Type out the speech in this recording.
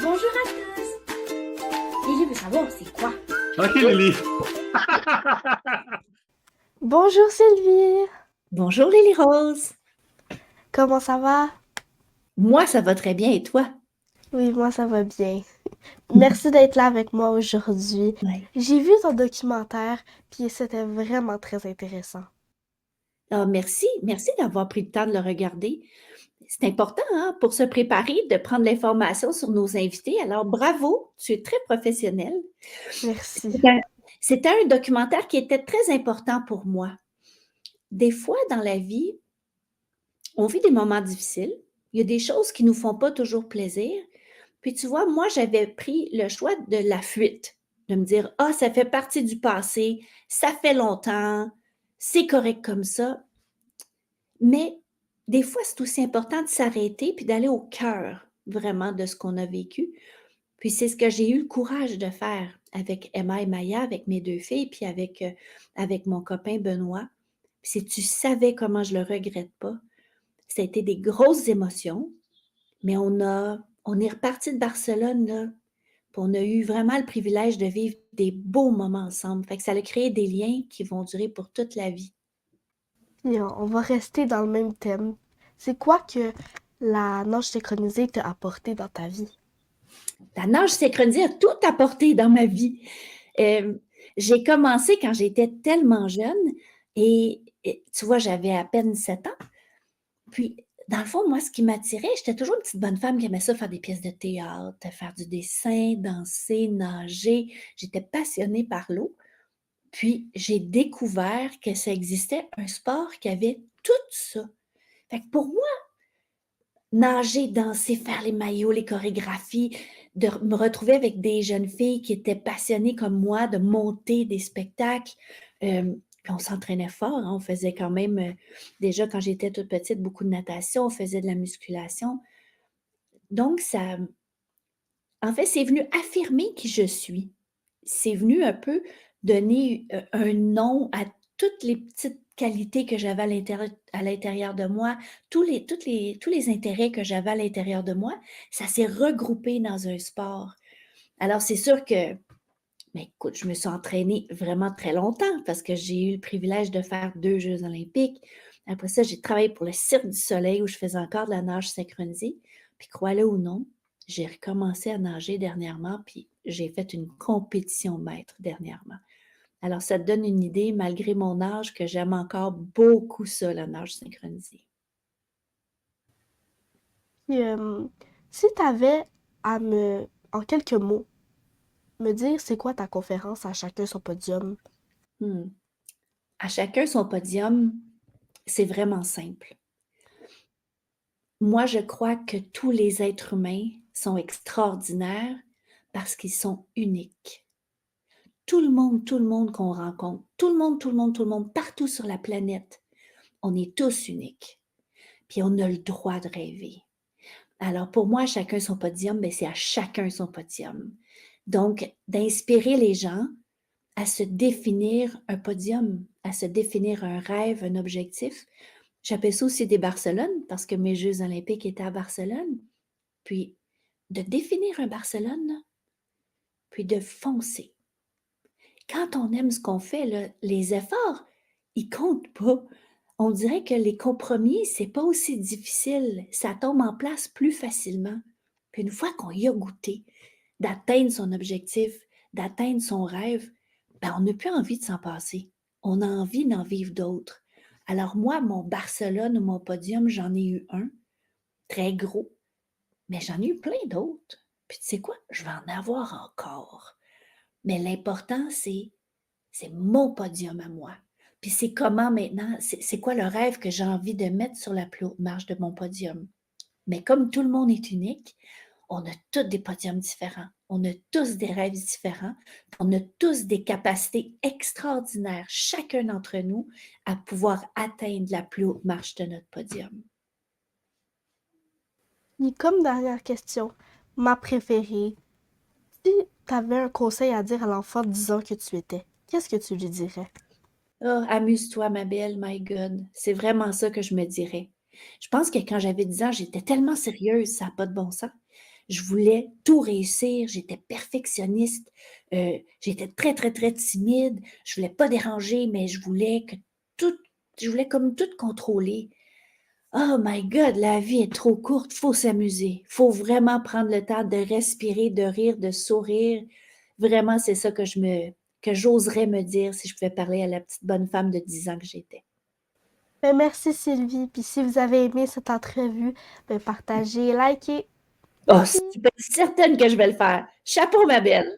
Bonjour à tous! Lily veut savoir c'est quoi? OK, Lily. Bonjour Sylvie, Bonjour Lily Rose! comment ça va? Moi, ça va très bien et toi? Oui, moi ça va bien. Merci d'être là avec moi aujourd'hui. Ouais. J'ai vu ton documentaire, puis c'était vraiment très intéressant. Ah, merci, merci d'avoir pris le temps de le regarder. C'est important, hein, pour se préparer, de prendre l'information sur nos invités. Alors, bravo, tu es très professionnelle. Merci. C'était un, c'était un documentaire qui était très important pour moi. Des fois, dans la vie, on vit des moments difficiles. Il y a des choses qui nous font pas toujours plaisir. Puis tu vois, moi, j'avais pris le choix de la fuite, de me dire: «Ah, ça fait partie du passé, ça fait longtemps, c'est correct comme ça». Mais des fois, c'est aussi important de s'arrêter puis d'aller au cœur vraiment de ce qu'on a vécu. Puis c'est ce que j'ai eu le courage de faire avec Emma et Maya, avec mes 2 filles, puis avec mon copain Benoît. Puis si tu savais comment je le regrette pas, ça a été des grosses émotions, mais on est repartis de Barcelone, là, puis on a eu vraiment le privilège de vivre des beaux moments ensemble. Fait que ça a créé des liens qui vont durer pour toute la vie. Puis on va rester dans le même thème. C'est quoi que la nage synchronisée t'a apporté dans ta vie? La nage synchronisée a tout apporté dans ma vie. Hem, j'ai commencé quand j'étais tellement jeune et tu vois, j'avais à peine 7 ans. Puis, dans le fond, moi, ce qui m'attirait, j'étais toujours une petite bonne femme qui aimait ça faire des pièces de théâtre, faire du dessin, danser, nager. J'étais passionnée par l'eau. Puis, j'ai découvert que ça existait un sport qui avait tout ça. Fait que pour moi, nager, danser, faire les maillots, les chorégraphies, de me retrouver avec des jeunes filles qui étaient passionnées comme moi, de monter des spectacles. Puis on s'entraînait fort, hein, on faisait quand même, déjà quand j'étais toute petite, beaucoup de natation, on faisait de la musculation. Donc ça, en fait, c'est venu affirmer qui je suis. C'est venu un peu donner, un nom à toutes les petites qualités que j'avais à l'intérieur de moi, tous les intérêts que j'avais à l'intérieur de moi, ça s'est regroupé dans un sport. Alors c'est sûr que, ben, écoute, je me suis entraînée vraiment très longtemps parce que j'ai eu le privilège de faire 2 jeux olympiques. Après ça, j'ai travaillé pour le Cirque du Soleil où je faisais encore de la nage synchronisée. Puis crois-le ou non, j'ai recommencé à nager dernièrement, puis j'ai fait une compétition maître dernièrement. Alors ça te donne une idée, malgré mon âge, que j'aime encore beaucoup ça, la nage synchronisée. Puis, si t'avais à en quelques mots, me dire c'est quoi ta conférence à chacun son podium. Mmh. À chacun son podium, c'est vraiment simple. Moi, je crois que tous les êtres humains sont extraordinaires parce qu'ils sont uniques. Tout le monde qu'on rencontre, tout le monde, tout le monde, tout le monde, partout sur la planète, on est tous uniques. Puis on a le droit de rêver. Alors pour moi, chacun son podium, ben c'est à chacun son podium. Donc, d'inspirer les gens à se définir un podium, à se définir un rêve, un objectif. J'appelle ça aussi des Barcelones parce que mes Jeux olympiques étaient à Barcelone. Puis de définir un Barcelone, là, puis de foncer. Quand on aime ce qu'on fait, là, les efforts, ils comptent pas. On dirait que les compromis, c'est pas aussi difficile. Ça tombe en place plus facilement. Puis une fois qu'on y a goûté, d'atteindre son objectif, d'atteindre son rêve, ben on n'a plus envie de s'en passer. On a envie d'en vivre d'autres. Alors moi, mon Barcelone ou mon podium, j'en ai eu un, très gros, mais j'en ai eu plein d'autres. Puis tu sais quoi? Je vais en avoir encore. Mais l'important, c'est mon podium à moi. Puis c'est comment maintenant, c'est quoi le rêve que j'ai envie de mettre sur la plus haute marche de mon podium. Mais comme tout le monde est unique, on a tous des podiums différents. On a tous des rêves différents. On a tous des capacités extraordinaires, chacun d'entre nous, à pouvoir atteindre la plus haute marche de notre podium. Puis comme dernière question, ma préférée, si t'avais un conseil à dire à l'enfant de 10 ans que tu étais, qu'est-ce que tu lui dirais? Oh, amuse-toi, ma belle, my God. C'est vraiment ça que je me dirais. Je pense que quand j'avais 10 ans, j'étais tellement sérieuse, ça n'a pas de bon sens. Je voulais tout réussir, j'étais perfectionniste, j'étais très, très, très timide. Je voulais pas déranger, mais je voulais comme tout contrôler. Oh my God, la vie est trop courte, faut s'amuser. Faut vraiment prendre le temps de respirer, de rire, de sourire. Vraiment, c'est ça que j'oserais me dire si je pouvais parler à la petite bonne femme de 10 ans que j'étais. Ben, merci Sylvie. Puis si vous avez aimé cette entrevue, ben, partagez, likez. Oh, Merci. c'est certaine que je vais le faire. Chapeau, ma belle!